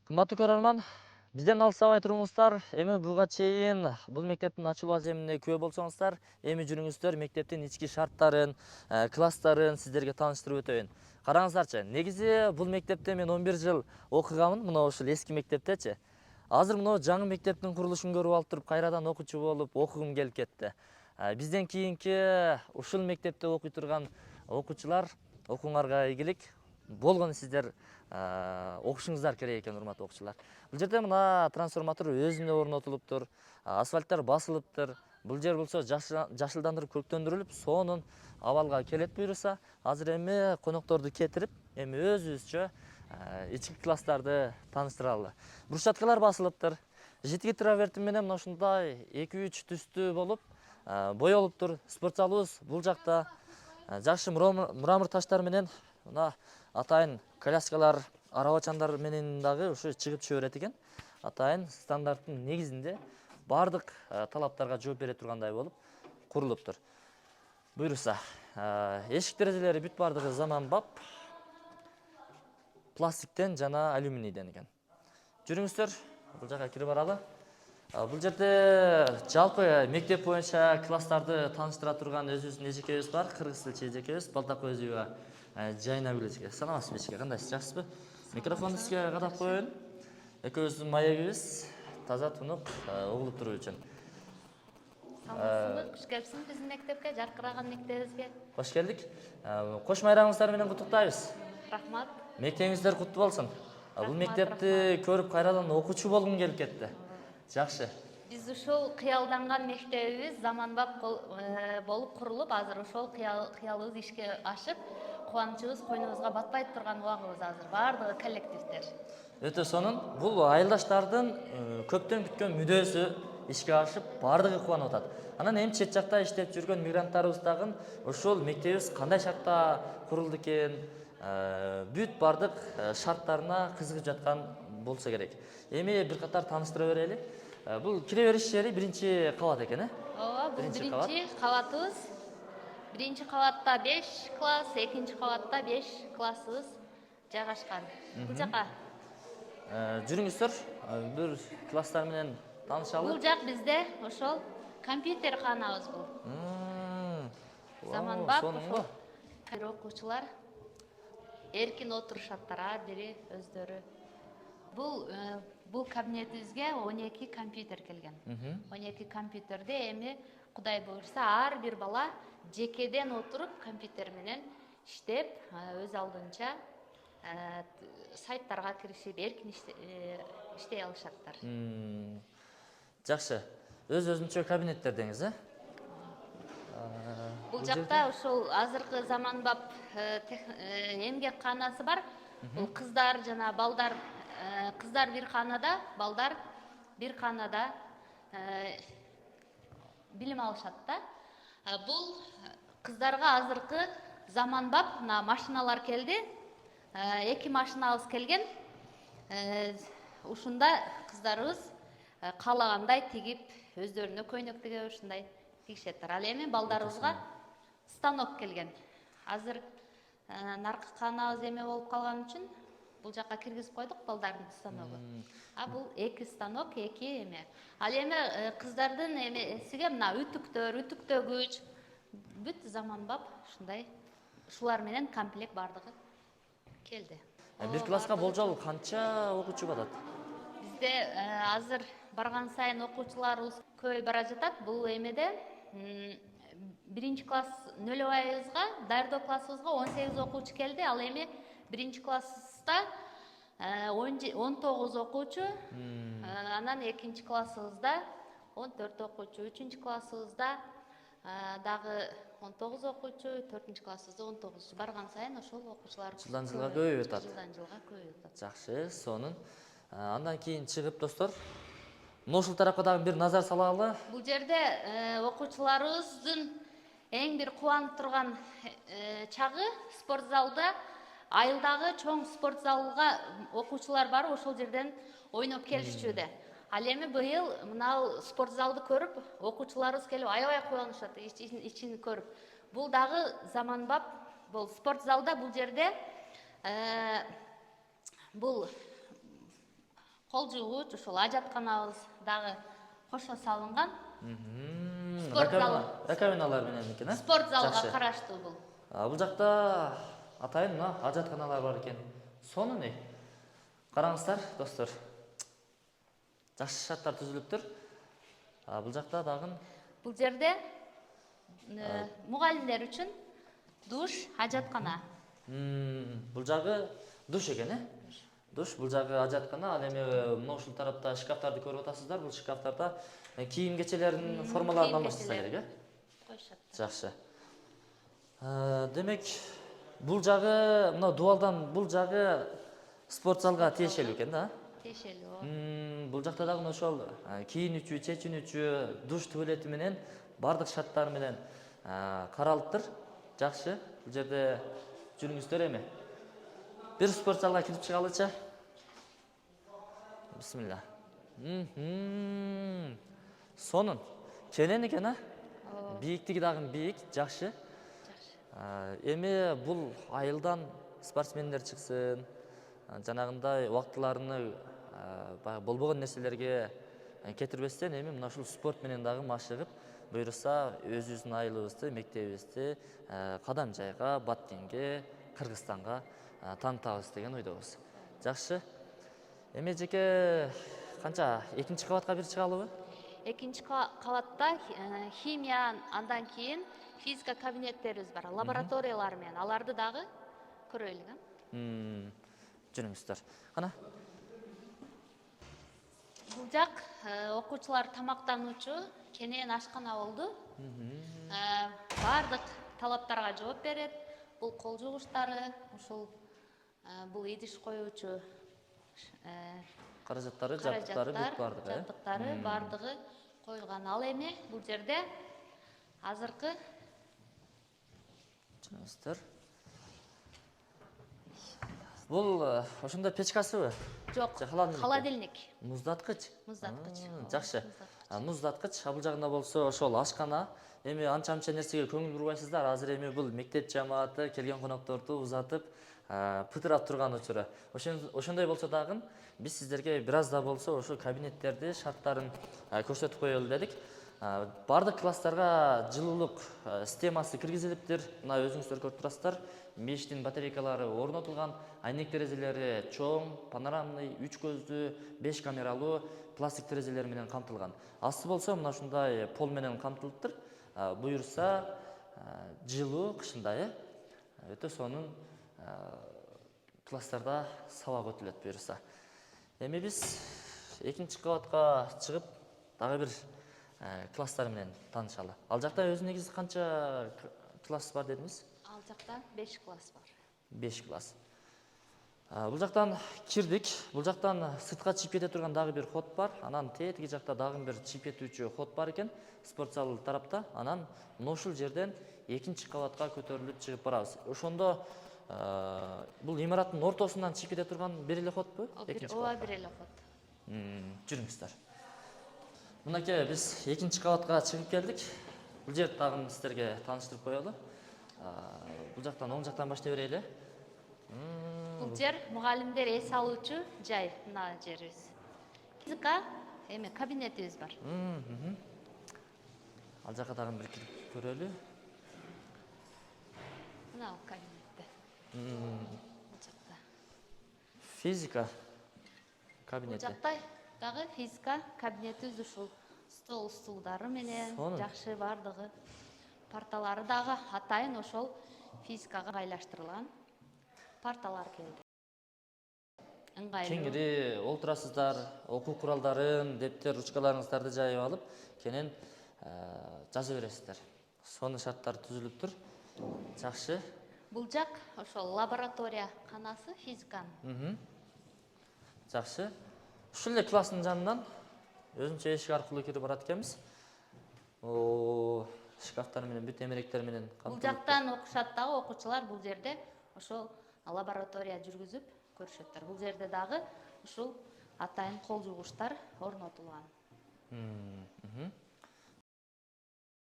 Кымбаттуу көрөрман, бизден алыстабай туруңуздар. Эми буга чейин бул мектептин ачылуу аземине күбө болсоңуздар, эми жүрүңүздөр мектептин ички шарттарын, класстарын сиздерге тааныштырып өтөйүн. Караңыздарчы, негизи бул мектепте мен 11 жыл окуганмын, мына ушул эски мектептечи. Азыр мына жаңы мектептин курулушун көрүп алып туруп, кайрадан окуучу болуп окугум келип кетти. Бизден кийинки ушул мектепте окуй турган окуучулар окууңарга ийгилик. Болгону сиздер окушуңуздар керек экен, урматтуу окуучулар. Бул жерде мына трансформатор өзүнө орнотулуптур, асфальттар басылыптыр. Бул жер болсо жашылдандырып көктөндүрүлүп, сонун абалга келет буюрса, азыр эми конокторду кетирип, эми өзүбүзчө ички класстарды тааныштыралы. Брусчаткалар басылыптыр. Житки траверти менен мына ушундай 2-3 түстүү болуп боелуптур. Спорт залыбыз бул жакта жакшы мрамор таштар менен мына атайын коляскалар, арабачандар менен дагы ушу чыгып түшө берет экен. Атайын стандарттын негизинде бардык талаптарга жооп бере тургандай болуп курулуптур. Буюрса, эшик терезелери бүт бардыгы заманбап пластиктен жана алюминийден экен. Жүрүңүздөр, бул жака кирип баралы. Бул жерде жалпы мектеп боюнча класстарды тааныштыра турган өзүбүздүн эжекебиз бар, кыргыз тилчи эжекебиз Балтакөзүбө Жайнагүл эжеке. Саламатсызбы эжеке, кандайсыз, жакшысызбы? Микрофонду сизге кадап коеюн. Экөөбүздүн маегибиз таза тунук угулуп туруу үчүн. Саламатсызбы, куш келипсиң биздин мектепке, жаркыраган мектебибизге. Кош келдик. Кош майрамыңыздар менен куттуктайбыз. Рахмат. Мектебиңиздер куттуу болсун. Бул Рахмат, мектепти көрүп кайрадан окуучу болгум келип кетти. Жакшы. Биз ушул кыялданган мектебибиз заманбап болуп курулуп, азыр ошол кыялыбыз ишке ашып, кубанычыбыз койнубузга батпай турган убагыбыз азыр, баардыгы коллективдер. Өтө сонун. Бул айылдаштардын көптөн күткөн мүдөөсү ишке ашып, баардыгы кубанып атат. Анан эми чет жакта иштеп жүргөн мигранттарыбыз дагы ушул мектебибиз кандай шартта курулду экен, бүт бардык шарттарына кызыгып жаткан болсо керек. Эми бир катар тааныштыра берели. Бул кире бериш жери 1-кабат экен, Ооба, бул Биринчи биринчи кабатыбыз. Биринчи кабатта 5 класс, экинчи кабатта 5 классыбыз жайгашкан. Бул жака. Жүрүңүздөр, бир класстар менен таанышалы. Бул жак бизде ошол компьютер канабыз бул. Заманбап ошол окуучулар эркин отурушаттар, ар бири өздөрү. Бул кабинетибизге 12 компьютер келген. 12 компьютерде эми Кудай буйрса ар бир бала жекеден отуруп компьютер менен иштеп, өз алдынча сайттарга киришип эркин иштей алышаттар. Жакшы. Өз-өзүнчө кабинеттер деңиз, Бул жакта ушул азыркы заманбап эмгек канасы бар. Бул кыздар жана балдар, кыздар бир канада, балдар бир канада билим алышат да. Бул кыздарга азыркы заманбап машиналар келди. 2 машинабыз келген. Ушунда кыздарыбыз каалагандай тигип, өздөрүнө көйнөк тиге ушундай тигишеттер. Ал эми балдарыбызга станок келген. Азыр наркы канабыз эме болуп калган үчүн бул жака киргизип койдук балдардын станогу. Бул 2 станок, 2 эме. Ал эми кыздардын эмесиге мына үтүктөр, үтүктөгүч бүт заманбап ушундай ушулар менен комплект бардыгы келди. Бир класска болжол канча окуучу барат? Бизде азыр барган сайын окуучуларыбыз көбөй бара жатат. Бул эмеде 1-класс класс нөлөбайыбызга, даярдоо классыбызга 18 окуучу келди. Ал эми 1-класс класста 19 окуучу, анан 2-класс классыбызда 14 окуучу, 3-класс классыбызда дагы 19 окуучу, 4-класс классыбызда 19. Барган сайын ошол окуучулар Жылдан жылга көбөйүп атат. Жылдан жылга көбөйүп атат. Жакшы, сонун. Андан кийин чыгып достор, мына ушул тарапка дагы бир назар салалы. Бул жерде окуучуларыбыздын эң бир кубанып турган чагы спорт залда, айылдагы чоң спорт залга окуучулар барып ошол жерден ойноп келишчүдө. Ал эми быйыл мына спорт залды көрүп, окуучуларыбыз келип аябай кубанышат, ичин көрүп. Бул дагы заманбап, бул спорт залда бул жерде бул кол жуугуч, ушул ажатканабыз дагы кошо салынган. Спорт зал. Раковиналар менен экен, а? Спорт залга караштуу бул. Бул жакта атайын мына ажатканалар бар экен. Сону не? Караңыздар, достор. Жакшы шарттар түзүлүптүр. Бул жакта дагы Бул жерде мугалимдер үчүн душ, ажаткана. Бул жагы душ экен, э? Душ, бул жагы ажаткана. Ал эми мына ушул тарапта шкафтарды көрүп атасыздар. Бул шкафтарда кийим кечелеринин формаларын алмаштырса керек, э? Коюшат. Жакшы. Демек, бул жагы мына дуалдан бул жагы спорт залга тиешелүү экен да? Тиешелүү. Бул жакта дагы ошол кийинүүчү, чечинүүчү, душ туалети менен бардык шарттар менен каралыптыр. Жакшы. Бул жерде жүрүңүздөр эми. Бир спорт залга кирип чыгалычы. Бисмилла. Сонун. Кенен экен, а? Бийиктиги дагы бийик, жакшы. Эми бул айылдан спортсмендер чыксын, жанагындай убактыларыны болбогон нерселерге кетирбестен эми мына ушул спорт менен дагы машыгып, буюрса өзүбүздүн айылыбызды, мектебибизди кадам жайга, Баткенге, Кыргызстанга таанытабыз деген ойдобуз. Жакшы. Эми жеке канча экинчи кабатка бир чыгалыбы? Экинчи кабатта химия, андан кийин физика кабинеттерибиз бар, лабораториялар менен. Аларды дагы көрөлүк. Жүрүңүздөр. Кана. Бул жак окуучулар тамактануучу кенен ашкана болду. Бардык талаптарга жооп берет. Бул кол жуугучтары, ушул бул идиш коюучу Каражаттары, жабдыктары бүт бардыгы. Жабдыктары бардыгы коюлган. Ал эми бул жерде азыркы жүрүңүздөр. Бул ошондой печкасыбы? жок, холодильник. Муздаткыч. Муздаткыч. Жакшы. Муздаткыч, бул жагында болсо ошол ашкана. Эми анча-мынча нерсеге көңүл бурбайсыздар. Азыр эми бул мектеп жамааты келген конокторду узатып, пытырап турган учуру. Ошондой болсо дагы биз сиздерге бир аз да болсо ошо кабинеттерди, шарттарын көрсөтүп коелу дедик. Бардык класстарга жылуулук системасы киргизилиптир. Мына өзүңүздөр көрүп турасыздар. Мештин батарейкалары орнотулган, айнек терезелери чоң, панорамный, 3 көздүү, 5 камералуу пластик терезелер менен камтылган. Асты болсо мына ушундай пол менен камтылыптыр. Буюрса жылуу кышында, өтө сонун класстарда сабак өтүлөт буюрса. Эми биз экинчи кабатка чыгып, дагы бир класстар менен таанышалы. Ал жакта өзү негизи канча класс бар дедиңиз? Ал жакта 5 класс бар. 5 класс. Бул жактан кирдик. Бул жактан сыртка чыгып кете турган дагы бир ход бар. Анан тетиги жакта дагы бир чыгып кетүүчү ход бар экен. Спорт зал тарапта. Анан мына ушул жерден экинчи кабатка көтөрүлүп чыгып барабыз. Ошондо бул имараттын ортосунан чыгып кете турган бир эле ходбу? Ооба, бир эле ход. Жүрүңүздөр. Мынакей биз экинчи кабатка чыгып келдик. Бул жерди дагы сиздерге тааныштырып коелу. Бул жактан оң жактан баштай берели. Бул жер мугалимдер эс алуучу жай, мына жерибиз. Физика эми кабинетибиз бар. Ал жака дагы бир кирип көрөлү. Мына кабинетте. Бул жакта. Физика Бул кабинети. жакта дагы физика кабинетибиз ушул стол стулдары менен жакшы бардыгы. Парталары дагы атайын ошол физикага ыңгайлаштырылган парталар келди. Ыңгайлуу. Кеңири олтурасыздар, окуу куралдарын, дептер, ручкаларыңыздарды жайып алып, кенен жаза бересиздер. Сонун шарттар түзүлүптүр. Жакшы. Бул жак ошол лаборатория канасы физиканын. Жакшы. Ушул эле класстын жанынан өзүнчө эшик аркылуу кирип барат экенбиз. Шкафтар менен, бүт эмеректер менен Бул жактан окушат дагы окуучулар бул жерде ошол лаборатория жүргүзүп көрүшөттөр. Бул жерде дагы ушул атайын кол жуугучтар орнотулган.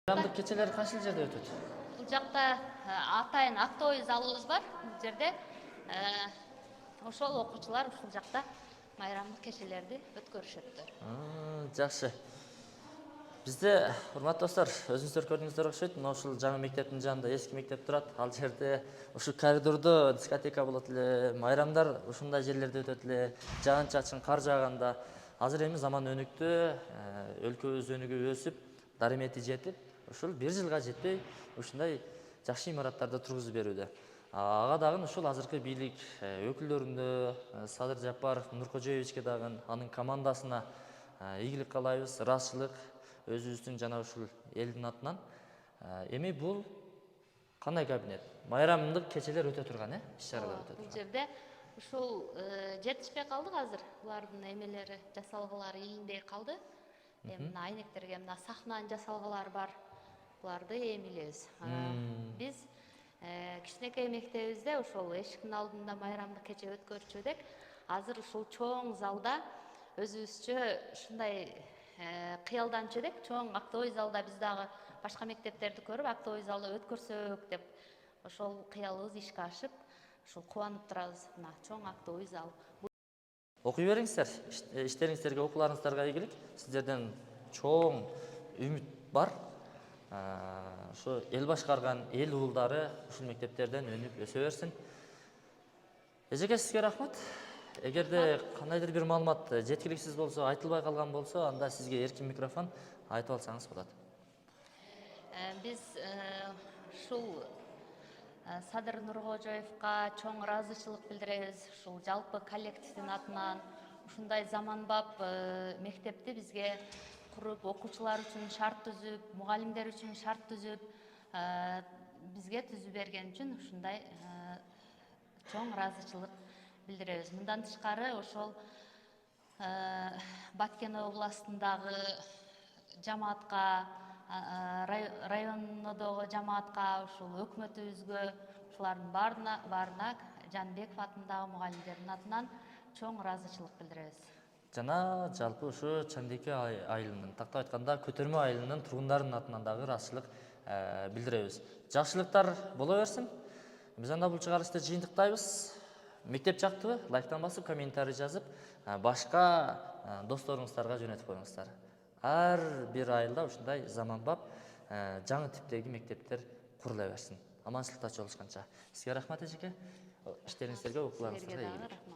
Байрамдык кечелер кайсыл жерде өтөт? Бул жакта атайын актовый залыбыз бар. Бул жерде ошол окуучулар ушул жакта майрамдык кечелерди өткөрүшөттөр. Жакшы. Бизде, урматтуу достор, өзүңүздөр көрдүңүздөр окшойт. Мына ушул жаңы мектептин жанында эски мектеп турат. Ал жерде ушу коридордо дискотека болот эле, майрамдар ушундай жерлерде өтөт эле. Жаан-чачын, кар жааганда. Азыр эми заман өнүктү, өлкөбүз өнүгүп өсүп, дарымети жетип, ушул 1 жылга жетпей ушундай жакшы имараттарды тургузуп берүүдө. Ага дагы ушул азыркы бийлик өкүлдөрүнө, Садыр Жапаров, Нуркожоевичке дагы анын командасына ийгилик каалайбыз, ыраазычылык өзүбүздүн жана ушул элдин атынан. Эми бул кандай кабинет? Майрамдык кечелер өтө турган, иш-чаралар өтө Бул турган. жерде ушул жетишпей калдык азыр. Булардын эмелери, жасалгылары ийинбей калды. Эми мына айнектерге мына сахнанын жасалгылары бар. Буларды эмилебиз. Биз кичинекей мектебибизде ошол эшиктин алдында майрамдык кече өткөрчү элек. Азыр ушул чоң залда өзүбүзчө ушундай кыялданчу элек. Чоң актовый залда биз дагы башка мектептерди көрүп актовый залда өткөрсөк деп ошол кыялыбыз ишке ашып, ушул кубанып турабыз. Мына чоң актовый зал. Окуй бериңиздер, иштериңиздерге, окууларыңыздарга ийгилик. Сиздерден чоң үмүт бар. Ушу эл башкарган эл уулдары ушул мектептерден өнүп өсө берсин. Эжеке, сизге рахмат. Эгерде кандайдыр бир маалымат жеткиликсиз болсо, айтылбай калган болсо, анда сизге эркин микрофон, айтып алсаңыз болот. Биз ушул Садыр Нуркожоевго чоң ыраазычылык билдиребиз. Ушул жалпы коллективдин атынан ушундай заманбап мектепти бизге куруп, окуучулар үчүн шарт түзүп, мугалимдер үчүн шарт түзүп, бизге түзүп берген үчүн ушундай чоң ыраазычылык билдиребиз. Мындан тышкары ошол Баткен областындагы жамаатка, райондогу жамаатка, ушул өкмөтүбүзгө, ушулардын баарына Жанбеков атындагы мугалимдердин атынан чоң ыраазычылык билдиребиз. Жана жалпы ушу Чандике айылынын, тактап айтканда Көтөрмө айылынын тургундарынын атынан дагы ыраазычылык билдиребиз. Жакшылыктар боло берсин. Биз анда бул чыгарылышты жыйынтыктайбыз. Мектеп жактыбы? Лайктан басып, комментарий жазып, башка досторуңуздарга жөнөтүп коюңуздар. Ар бир айылда ушундай заманбап жаңы типтеги мектептер курула берсин. Аманчылыкта жолугушканча. Сизге рахмат эжеке. Иштериңиздерге, окууларыңыздарга ийгилик.